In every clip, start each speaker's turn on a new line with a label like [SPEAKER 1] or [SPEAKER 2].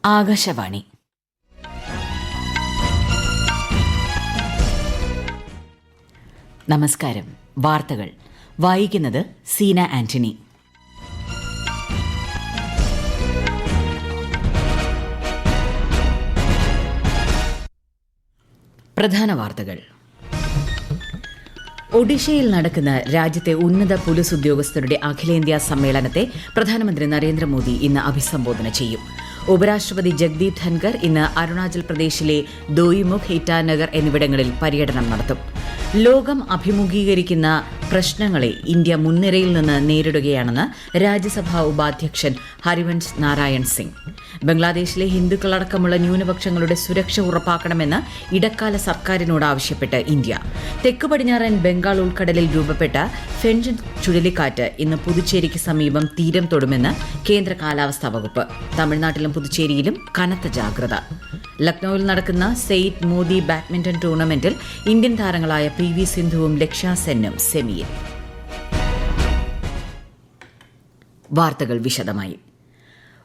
[SPEAKER 1] ആകാശവാണി. നമസ്കാരം. വാർത്തകൾ വായിക്കുന്നത് സീന ആന്റണി. പ്രധാന വാർത്തകൾ. ഒഡീഷയിൽ നടക്കുന്ന രാജ്യത്തെ ഉന്നത പോലീസ് ഉദ്യോഗസ്ഥരുടെ അഖിലേന്ത്യാ സമ്മേളനത്തെ പ്രധാനമന്ത്രി നരേന്ദ്രമോദി ഇന്ന് അഭിസംബോധന ചെയ്യും. ഉപരാഷ്ട്രപതി ജഗ്ദീപ് ധൻകർ ഇന്ന് അരുണാചൽ പ്രദേശിലെ ദോയിമുഖ്, ഇറ്റാനഗർ എന്നിവിടങ്ങളിൽ പര്യടനം നടത്തും. ലോകം അഭിമുഖീകരിക്കുന്ന പ്രശ്നങ്ങളെ ഇന്ത്യ മുൻനിരയിൽ നിന്ന് നേരിടുകയാണെന്ന് രാജ്യസഭാ ഉപാധ്യക്ഷൻ ഹരിവൻഷ് നാരായൺ സിംഗ്. ബംഗ്ലാദേശിലെ ഹിന്ദുക്കളടക്കമുള്ള ന്യൂനപക്ഷങ്ങളുടെ സുരക്ഷ ഉറപ്പാക്കണമെന്ന് ഇടക്കാല സർക്കാരിനോട് ആവശ്യപ്പെട്ട് ഇന്ത്യ. തെക്ക് പടിഞ്ഞാറൻ ബംഗാൾ ഉൾക്കടലിൽ രൂപപ്പെട്ട ഫെൻജൻ ചുഴലിക്കാറ്റ് ഇന്ന് പുതുച്ചേരിക്ക് സമീപം തീരം തൊടുമെന്ന് കേന്ദ്ര കാലാവസ്ഥാ വകുപ്പ്. തമിഴ്നാട്ടിലും പുതുച്ചേരിയിലും കനത്ത ജാഗ്രത. ലക്നൌവിൽ നടക്കുന്ന സെയ്ദ് മോദി ബാഡ്മിന്റൺ ടൂർണമെന്റിൽ ഇന്ത്യൻ താരങ്ങളായ PV സിന്ധുവും ലക്ഷ്യ സെന്നും സെമിയിൽ. വാർത്തകൾ വിശദമായി.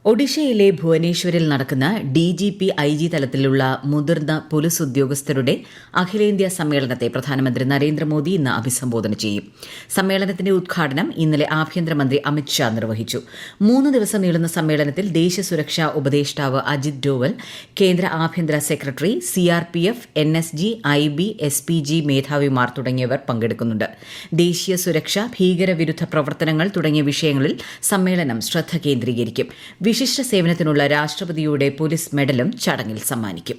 [SPEAKER 1] ഒഡീഷയിലെ ഭുവനേശ്വരിൽ നടക്കുന്ന DGP IG തലത്തിലുള്ള മുതിർന്ന പോലീസ് ഉദ്യോഗസ്ഥരുടെ അഖിലേന്ത്യാ സമ്മേളനത്തെ പ്രധാനമന്ത്രി നരേന്ദ്രമോദി ഇന്ന് അഭിസംബോധന ചെയ്യും. സമ്മേളനത്തിന്റെ ഉദ്ഘാടനം ഇന്നലെ ആഭ്യന്തരമന്ത്രി അമിത് ഷാ നിർവഹിച്ചു. 3 ദിവസം നീളുന്ന സമ്മേളനത്തിൽ ദേശീയ സുരക്ഷാ ഉപദേഷ്ടാവ് അജിത് ഡോവൽ, കേന്ദ്ര ആഭ്യന്തര secretary, CRPF, NSG, IB, SPG മേധാവിമാർ തുടങ്ങിയവർ പങ്കെടുക്കുന്നുണ്ട്. ദേശീയ സുരക്ഷ, ഭീകരവിരുദ്ധ പ്രവർത്തനങ്ങൾ തുടങ്ങിയ വിഷയങ്ങളിൽ സമ്മേളനം ശ്രദ്ധ കേന്ദ്രീകരിക്കും. വിശിഷ്ട സേവനത്തിനുള്ള രാഷ്ട്രപതിയുടെ പോലീസ് മെഡലും ചടങ്ങിൽ സമ്മാനിക്കും.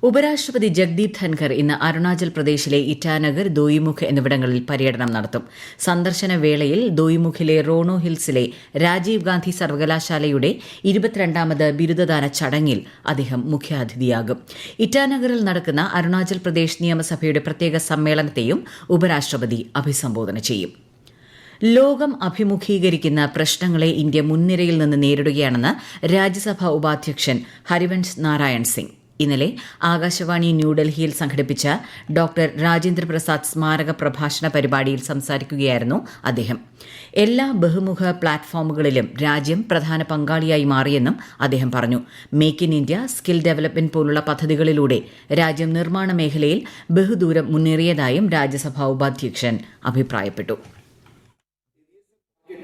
[SPEAKER 1] ഉപരാഷ്ട്രപതി ജഗ്ദീപ് ധൻകർ ഇന്ന് അരുണാചൽ പ്രദേശിലെ ഇറ്റാനഗർ, ദോയിമുഖ് എന്നിവിടങ്ങളിൽ പര്യടനം നടത്തും. സന്ദർശന വേളയിൽ ദോയിമുഖിലെ റോണോ ഹിൽസിലെ രാജീവ് ഗാന്ധി സർവകലാശാലയുടെ 22ാമത് ബിരുദദാന ചടങ്ങിൽ അദ്ദേഹം മുഖ്യാതിഥിയാകും. ഇറ്റാനഗറിൽ നടക്കുന്ന അരുണാചൽ പ്രദേശ് നിയമസഭയുടെ പ്രത്യേക സമ്മേളനത്തെയും ഉപരാഷ്ട്രപതി അഭിസംബോധന ചെയ്യും. ലോകം അഭിമുഖീകരിക്കുന്ന പ്രശ്നങ്ങളെ ഇന്ത്യ മുൻനിരയിൽ നിന്ന് നേരിടുകയാണെന്ന് രാജ്യസഭാ ഉപാധ്യക്ഷൻ ഹരിവൻഷ് നാരായൺ സിംഗ്. ഇന്നലെ ആകാശവാണി ന്യൂഡൽഹിയിൽ സംഘടിപ്പിച്ച ഡോക്ടർ രാജേന്ദ്ര പ്രസാദ് സ്മാരക പ്രഭാഷണ പരിപാടിയിൽ സംസാരിക്കുകയായിരുന്നു അദ്ദേഹം. എല്ലാ ബഹുമുഖ പ്ലാറ്റ്ഫോമുകളിലും രാജ്യം പ്രധാന പങ്കാളിയായി മാറിയെന്നും അദ്ദേഹം പറഞ്ഞു. Make in India, skill development പോലുള്ള പദ്ധതികളിലൂടെ രാജ്യം നിർമ്മാണ മേഖലയിൽ ബഹുദൂരം മുന്നേറിയതായും രാജ്യസഭാ ഉപാധ്യക്ഷൻ അഭിപ്രായപ്പെട്ടു.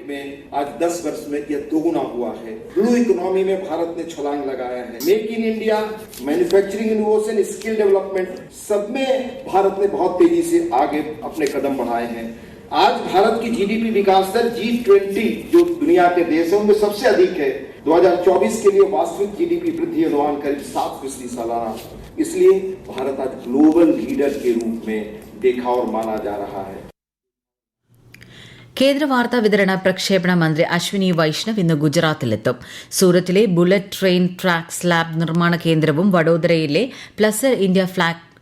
[SPEAKER 2] में आज 10 वर्ष में यह दोगुना हुआ है. ब्लू इकोनॉमी में भारत ने छलांग लगाया है. Make in India, manufacturing innovation, skill development सब में भारत ने बहुत तेजी से आगे अपने कदम बढ़ाए हैं. आज भारत की GDP विकास दर G20 जो दुनिया के देश है उनमें सबसे अधिक है. 2024 के लिए वास्तविक GDP वृद्धि अनुमान करीब 7% सालाना. इसलिए भारत आज ग्लोबल लीडर के रूप में देखा और माना जा रहा है.
[SPEAKER 1] കേന്ദ്ര വാർത്താ വിതരണ പ്രക്ഷേപണ മന്ത്രി അശ്വിനി വൈഷ്ണവ് ഇന്ന് ഗുജറാത്തിലെത്തും. സൂറത്തിലെ ബുള്ളറ്റ് ട്രെയിൻ ട്രാക്ക് സ്ലാബ് നിർമ്മാണ കേന്ദ്രവും വഡോദരയിലെ പ്ലസർ ഇന്ത്യ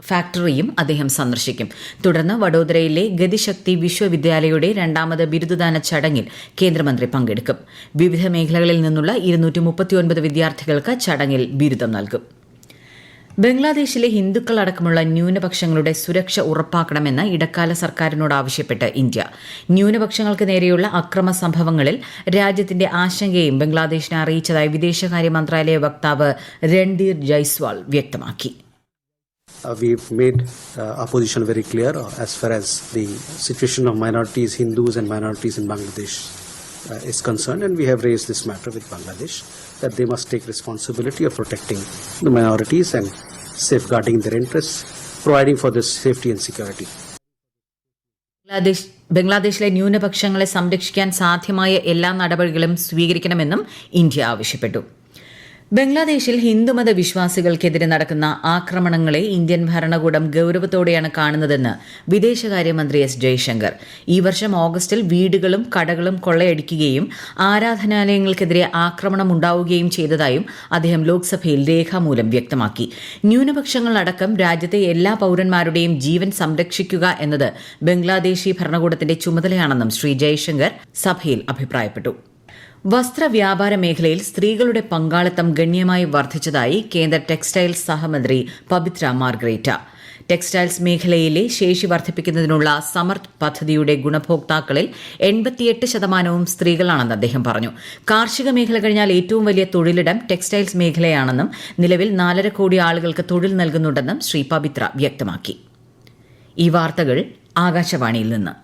[SPEAKER 1] ഫാക്ടറിയും അദ്ദേഹം സന്ദർശിക്കും. തുടർന്ന് വഡോദരയിലെ ഗതിശക്തി വിശ്വവിദ്യാലയയുടെ 2ാമത് ബിരുദദാന ചടങ്ങിൽ കേന്ദ്രമന്ത്രി പങ്കെടുക്കും. വിവിധ മേഖലകളിൽ നിന്നുള്ള 239 വിദ്യാർത്ഥികൾക്ക് ചടങ്ങിൽ ബിരുദം നൽകും. ബംഗ്ലാദേശിലെ ഹിന്ദുക്കളടക്കമുള്ള ന്യൂനപക്ഷങ്ങളുടെ സുരക്ഷ ഉറപ്പാക്കണമെന്ന് ഇടക്കാല സർക്കാരിനോട് ആവശ്യപ്പെട്ട് ഇന്ത്യ. ന്യൂനപക്ഷങ്ങൾക്ക് നേരെയുള്ള അക്രമ സംഭവങ്ങളിൽ രാജ്യത്തിന്റെ ആശങ്കയും ബംഗ്ലാദേശിനെ അറിയിച്ചതായി വിദേശകാര്യ മന്ത്രാലയ വക്താവ് രൺധീർ ജയ്സ്വാൾ വ്യക്തമാക്കി.
[SPEAKER 3] We've made our position very clear as far as the situation of minorities, Hindus and minorities in Bangladesh is concerned, and we have raised this matter with Bangladesh that they must take responsibility of protecting the minorities and safeguarding their interests, providing for their safety and security.
[SPEAKER 1] ബംഗ്ലാദേശിലെ ന്യൂനപക്ഷങ്ങളെ സംരക്ഷിക്കാൻ സാധ്യമായ എല്ലാ നടപടികളും സ്വീകരിക്കണമെന്നും India ആവശ്യപ്പെട്ടു. ബംഗ്ലാദേശിൽ ഹിന്ദുമത വിശ്വാസികൾക്കെതിരെ നടക്കുന്ന ആക്രമണങ്ങളെ ഇന്ത്യൻ ഭരണകൂടം ഗൌരവത്തോടെയാണ് കാണുന്നതെന്ന് വിദേശകാര്യമന്ത്രി S. ജയശങ്കർ. ഈ വർഷം ഓഗസ്റ്റിൽ വീടുകളും കടകളും കൊള്ളയടിക്കുകയും ആരാധനാലയങ്ങൾക്കെതിരെ ആക്രമണമുണ്ടാവുകയും ചെയ്തതായും അദ്ദേഹം ലോക്സഭയിൽ രേഖാമൂലം വ്യക്തമാക്കി. ന്യൂനപക്ഷങ്ങളടക്കം രാജ്യത്തെ എല്ലാ പൌരന്മാരുടെയും ജീവൻ സംരക്ഷിക്കുക എന്നത് ബംഗ്ലാദേശി ഭരണകൂടത്തിന്റെ ചുമതലയാണെന്നും ശ്രീ ജയശങ്കർ സഭയിൽ അഭിപ്രായപ്പെട്ടു. വസ്ത്രവ്യാപാര മേഖലയിൽ സ്ത്രീകളുടെ പങ്കാളിത്തം ഗണ്യമായി വർദ്ധിച്ചതായി കേന്ദ്ര ടെക്സ്റ്റൈൽസ് സഹമന്ത്രി പബിത്ര മാർഗ്രേറ്റ. ടെക്സ്റ്റൈൽസ് മേഖലയിലെ ശേഷി വർദ്ധിപ്പിക്കുന്നതിനുള്ള സമർത്ഥ് പദ്ധതിയുടെ ഗുണഭോക്താക്കളിൽ 88% സ്ത്രീകളാണെന്ന് അദ്ദേഹം പറഞ്ഞു. കാർഷിക മേഖല കഴിഞ്ഞാൽ ഏറ്റവും വലിയ തൊഴിലിടം ടെക്സ്റ്റൈൽസ് മേഖലയാണെന്നും നിലവിൽ 4.5 കോടി ആളുകൾക്ക് തൊഴിൽ നൽകുന്നുണ്ടെന്നും ശ്രീ പവിത്ര വ്യക്തമാക്കി. ഈ വാർത്തകൾ ആകാശവാണിയിൽ നിന്ന്.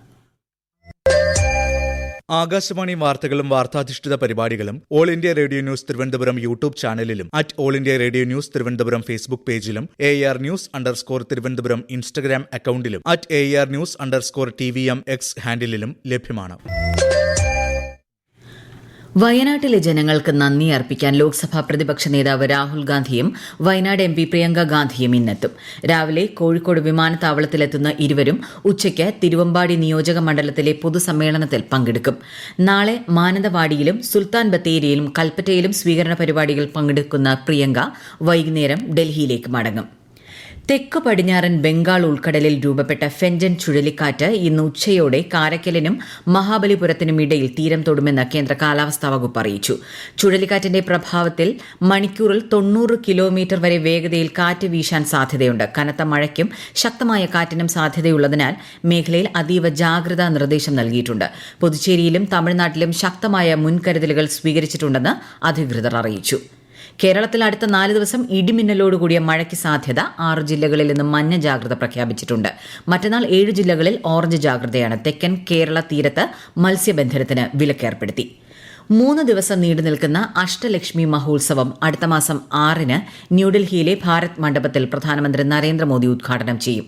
[SPEAKER 4] ആകാശവാണി വാർത്തകളും വാർത്താധിഷ്ഠിത പരിപാടികളും All India Radio News Thiruvananthapuram YouTube ചാനലിലും All India Radio News Thiruvananthapuram Facebook പേജിലും AR News_ തിരുവനന്തപുരം ഇൻസ്റ്റഗ്രാം അക്കൌണ്ടിലും AR News_TVM X ഹാൻഡിലും ലഭ്യമാണ്.
[SPEAKER 1] വയനാട്ടിലെ ജനങ്ങൾക്ക് നന്ദി അർപ്പിക്കാൻ ലോക്സഭാ പ്രതിപക്ഷ നേതാവ് രാഹുൽ ഗാന്ധിയും വയനാട് MP പ്രിയങ്ക ഗാന്ധിയും ഇന്നെത്തും. രാവിലെ കോഴിക്കോട് വിമാനത്താവളത്തിലെത്തുന്ന ഇരുവരും ഉച്ചയ്ക്ക് തിരുവമ്പാടി നിയോജക മണ്ഡലത്തിലെ പൊതുസമ്മേളനത്തിൽ പങ്കെടുക്കും. നാളെ മാനന്തവാടിയിലും സുൽത്താൻ ബത്തേരിയിലും കൽപ്പറ്റയിലും സ്വീകരണ പരിപാടികൾ പങ്കെടുക്കുന്ന പ്രിയങ്ക വൈകുന്നേരം ഡൽഹിയിലേക്ക് മടങ്ങും. തെക്ക് പടിഞ്ഞാറൻ ബംഗാൾ ഉൾക്കടലിൽ രൂപപ്പെട്ട ഫെൻജൻ ചുഴലിക്കാറ്റ് ഇന്ന് ഉച്ചയോടെ കാരക്കലിനും മഹാബലിപുരത്തിനും ഇടയിൽ തീരം തൊടുമെന്ന് കേന്ദ്ര കാലാവസ്ഥാ വകുപ്പ് അറിയിച്ചു. ചുഴലിക്കാറ്റിന്റെ പ്രഭാവത്തിൽ മണിക്കൂറിൽ 90 കിലോമീറ്റർ വരെ വേഗതയിൽ കാറ്റ് വീശാൻ സാധ്യതയുണ്ട്. കനത്ത മഴയ്ക്കും ശക്തമായ കാറ്റിനും സാധ്യതയുള്ളതിനാൽ മേഖലയിൽ അതീവ ജാഗ്രതാ നിർദ്ദേശം നൽകിയിട്ടുണ്ട്. പുതുച്ചേരിയിലും തമിഴ്നാട്ടിലും ശക്തമായ മുൻകരുതലുകൾ സ്വീകരിച്ചിട്ടുണ്ടെന്ന് അധികൃതർ അറിയിച്ചു. കേരളത്തിൽ അടുത്ത 4 ദിവസം ഇടിമിന്നലോടുകൂടിയ മഴയ്ക്ക് സാധ്യത. 6 ജില്ലകളിൽ നിന്നും മഞ്ഞ ജാഗ്രത പ്രഖ്യാപിച്ചിട്ടുണ്ട്. മറ്റന്നാൾ 7 ജില്ലകളിൽ ഓറഞ്ച് ജാഗ്രതയാണ്. തെക്കൻ കേരള തീരത്ത് മത്സ്യബന്ധനത്തിന് വിലക്കേർപ്പെടുത്തി. 3 ദിവസം നീണ്ടു നിൽക്കുന്ന അഷ്ടലക്ഷ്മി മഹോത്സവം അടുത്ത മാസം 6-ന് ന്യൂഡൽഹിയിലെ ഭാരത് മണ്ഡപത്തിൽ പ്രധാനമന്ത്രി നരേന്ദ്രമോദി ഉദ്ഘാടനം ചെയ്യും.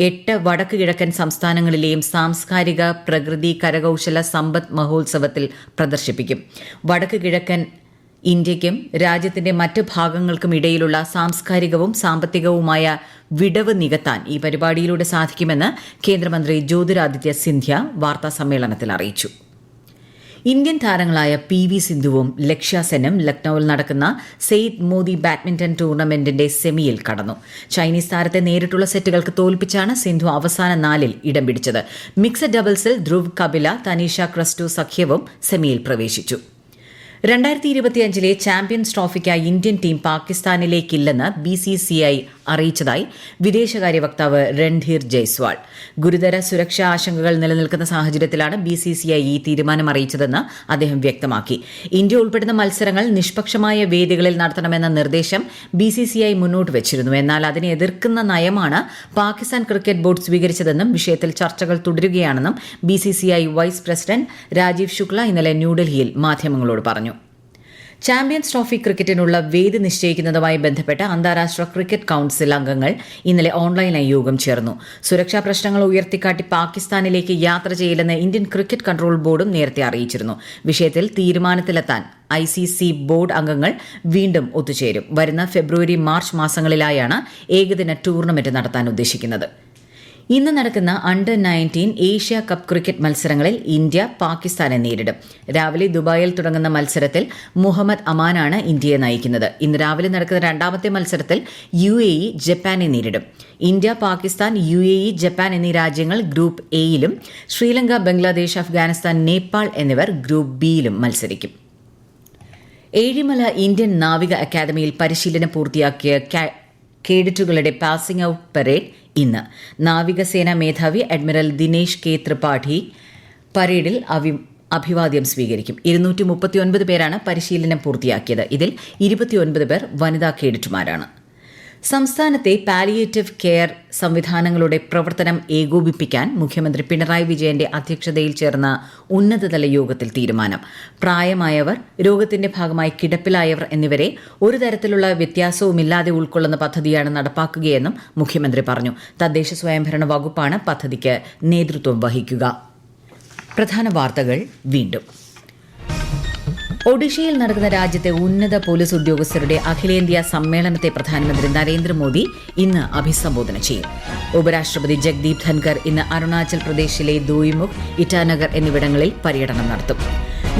[SPEAKER 1] 8 വടക്ക് കിഴക്കൻ സംസ്ഥാനങ്ങളിലെയും സാംസ്കാരിക, പ്രകൃതി, കരകൌശല, സമ്പദ് മഹോത്സവത്തിൽ പ്രദർശിപ്പിക്കും. വടക്ക് കിഴക്കൻ ഇന്ത്യയ്ക്കും രാജ്യത്തിന്റെ മറ്റ് ഭാഗങ്ങൾക്കും ഇടയിലുള്ള സാംസ്കാരികവും സാമ്പത്തികവുമായ വിടവ് നികത്താൻ ഈ പരിപാടിയിലൂടെ സാധിക്കുമെന്ന് കേന്ദ്രമന്ത്രി ജ്യോതിരാദിത്യ സിന്ധ്യ വാർത്താസമ്മേളനത്തിൽ അറിയിച്ചു. ഇന്ത്യൻ താരങ്ങളായ PV സിന്ധുവും ലക്ഷ്യ സെന്നും ലക്നൌവിൽ നടക്കുന്ന സെയ്ദ് മോദി ബാഡ്മിന്റൺ ടൂർണമെന്റിന്റെ സെമിയിൽ കടന്നു. ചൈനീസ് താരത്തെ നേരിട്ടുള്ള സെറ്റുകൾക്ക് തോൽപ്പിച്ചാണ് സിന്ധു അവസാന 4-ൽ ഇടം പിടിച്ചത്. മിക്സഡ് ഡബിൾസിൽ ധ്രുവ് കപില, തനീഷ ക്രസ്റ്റു സഖ്യവും സെമിയിൽ പ്രവേശിച്ചു. 2025-ലെ ചാമ്പ്യൻസ് ട്രോഫിക്കായി ഇന്ത്യൻ ടീം പാകിസ്ഥാനിലേക്കില്ലെന്ന് BCCI അറിയിച്ചതായി വിദേശകാര്യ വക്താവ് രൺധീർ ജയ്സ്വാൾ. ഗുരുതര സുരക്ഷാ ആശങ്കകൾ നിലനിൽക്കുന്ന സാഹചര്യത്തിലാണ് BCCI ഈ തീരുമാനം അറിയിച്ചതെന്ന് അദ്ദേഹം വ്യക്തമാക്കി. ഇന്ത്യ ഉൾപ്പെടുന്ന മത്സരങ്ങൾ നിഷ്പക്ഷമായ വേദികളിൽ നടത്തണമെന്ന നിർദ്ദേശം BCCI മുന്നോട്ട് വച്ചിരുന്നു. എന്നാൽ അതിനെ എതിർക്കുന്ന നയമാണ് പാകിസ്ഥാൻ ക്രിക്കറ്റ് ബോർഡ് സ്വീകരിച്ചതെന്നും വിഷയത്തിൽ ചർച്ചകൾ തുടരുകയാണെന്നും BCCI vice president Rajeev Shukla ഇന്നലെ ന്യൂഡൽഹിയിൽ മാധ്യമങ്ങളോട് പറഞ്ഞു. ചാമ്പ്യൻസ് ട്രോഫി ക്രിക്കറ്റിനുള്ള വേദി നിശ്ചയിക്കുന്നതുമായി ബന്ധപ്പെട്ട് അന്താരാഷ്ട്ര ക്രിക്കറ്റ് കൌൺസിൽ അംഗങ്ങൾ ഇന്നലെ ഓൺലൈനായി യോഗം ചേർന്നു. സുരക്ഷാ പ്രശ്നങ്ങൾ ഉയർത്തിക്കാട്ടി പാകിസ്ഥാനിലേക്ക് യാത്ര ചെയ്യില്ലെന്ന് ഇന്ത്യൻ ക്രിക്കറ്റ് കൺട്രോൾ ബോർഡും നേരത്തെ അറിയിച്ചിരുന്നു. വിഷയത്തിൽ തീരുമാനത്തിലെത്താൻ ICC ബോർഡ് അംഗങ്ങൾ വീണ്ടും ഒത്തുചേരും. വരുന്ന ഫെബ്രുവരി, മാർച്ച് മാസങ്ങളിലായാണ് ഏകദിന ടൂർണമെന്റ് നടത്താൻ ഉദ്ദേശിക്കുന്നത്. ഇന്ന് നടക്കുന്ന അണ്ടർ-19 ഏഷ്യ കപ്പ് ക്രിക്കറ്റ് മത്സരങ്ങളിൽ ഇന്ത്യ പാകിസ്ഥാനെ നേരിടും. രാവിലെ ദുബായിൽ തുടങ്ങുന്ന മത്സരത്തിൽ മുഹമ്മദ് അമാനാണ് ഇന്ത്യയെ നയിക്കുന്നത്. ഇന്ന് രാവിലെ നടക്കുന്ന രണ്ടാമത്തെ മത്സരത്തിൽ UAE ജപ്പാനെ നേരിടും. ഇന്ത്യ, പാകിസ്ഥാൻ, UAE, ജപ്പാൻ എന്നീ രാജ്യങ്ങൾ ഗ്രൂപ്പ് എയിലും ശ്രീലങ്ക, ബംഗ്ലാദേശ്, അഫ്ഗാനിസ്ഥാൻ, നേപ്പാൾ എന്നിവർ ഗ്രൂപ്പ് ബിയിലും മത്സരിക്കും. ഏഴിമല ഇന്ത്യൻ നാവിക അക്കാദമിയിൽ പരിശീലനം പൂർത്തിയാക്കിയ കേഡറ്റുകളുടെ പാസിംഗ് ഔട്ട് പരേഡ് ഇന്ന്. നാവികസേനാ മേധാവി അഡ്മിറൽ ദിനേശ് K. ത്രിപാഠി പരേഡിൽ അഭിവാദ്യം സ്വീകരിക്കും. 239 പേരാണ് പരിശീലനം പൂർത്തിയാക്കിയത്. ഇതിൽ 29 പേർ വനിതാ കേഡറ്റുമാരാണ്. സംസ്ഥാനത്തെ പാലിയേറ്റീവ് കെയർ സംവിധാനങ്ങളുടെ പ്രവർത്തനം ഏകോപിപ്പിക്കാൻ മുഖ്യമന്ത്രി പിണറായി വിജയന്റെ അധ്യക്ഷതയിൽ ചേർന്ന ഉന്നതതല യോഗത്തിൽ തീരുമാനം. പ്രായമായവർ, രോഗത്തിന്റെ ഭാഗമായി കിടപ്പിലായവർ എന്നിവരെ ഒരു തരത്തിലുള്ള വ്യത്യാസവുമില്ലാതെ ഉൾക്കൊള്ളുന്ന പദ്ധതിയാണ് നടപ്പാക്കുകയെന്നും മുഖ്യമന്ത്രി പറഞ്ഞു. തദ്ദേശ സ്വയംഭരണ വകുപ്പാണ് പദ്ധതിക്ക് നേതൃത്വം വഹിക്കുക. പ്രധാന വാർത്തകൾ വീണ്ടും. ഒഡീഷയിൽ നടക്കുന്ന രാജ്യത്തെ ഉന്നത പോലീസ് ഉദ്യോഗസ്ഥരുടെ അഖിലേന്ത്യാ സമ്മേളനത്തെ പ്രധാനമന്ത്രി നരേന്ദ്രമോദി ഇന്ന് അഭിസംബോധന ചെയ്യും. ഉപരാഷ്ട്രപതി ജഗ്ദീപ് ധൻകർ ഇന്ന് അരുണാചൽ പ്രദേശിലെ ദോയിമുഖ്, ഇറ്റാനഗർ എന്നിവിടങ്ങളിൽ പര്യടനം നടത്തും.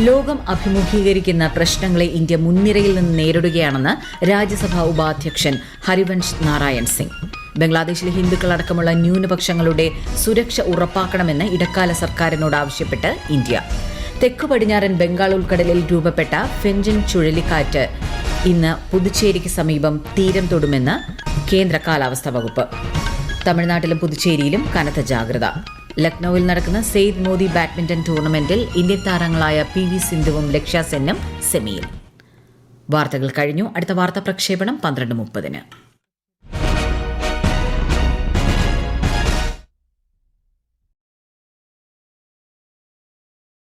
[SPEAKER 1] ലോകം അഭിമുഖീകരിക്കുന്ന പ്രശ്നങ്ങളെ ഇന്ത്യ മുൻനിരയിൽ നിന്ന് നേരിടുകയാണെന്ന് രാജ്യസഭാ ഉപാധ്യക്ഷൻ ഹരിവൻഷ് നാരായൺ സിംഗ്. ബംഗ്ലാദേശിലെ ഹിന്ദുക്കളടക്കമുള്ള ന്യൂനപക്ഷങ്ങളുടെ സുരക്ഷ ഉറപ്പാക്കണമെന്ന് ഇടക്കാല സർക്കാരിനോട് ആവശ്യപ്പെട്ട് ഇന്ത്യ. തെക്കു പടിഞ്ഞാറൻ ബംഗാൾ ഉൾക്കടലിൽ രൂപപ്പെട്ട ഫെൻജൻ ചുഴലിക്കാറ്റ് ഇന്ന് പുതുച്ചേരിക്ക് സമീപം തീരം തൊടുമെന്ന് കേന്ദ്ര കാലാവസ്ഥാ വകുപ്പ്. തമിഴ്നാട്ടിലും പുതുച്ചേരിയിലും കനത്ത ജാഗ്രത. ലക്നൌവിൽ നടക്കുന്ന സെയ്ദ് മോദി ബാഡ്മിന്റൺ ടൂർണമെന്റിൽ ഇന്ത്യൻ താരങ്ങളായ PV സിന്ധുവും ലക്ഷ്യ സെന്നും സെമിയിൽ. വാർത്തകൾ കഴിഞ്ഞു. അടുത്ത വാർത്താ പ്രക്ഷേപണം 12:30.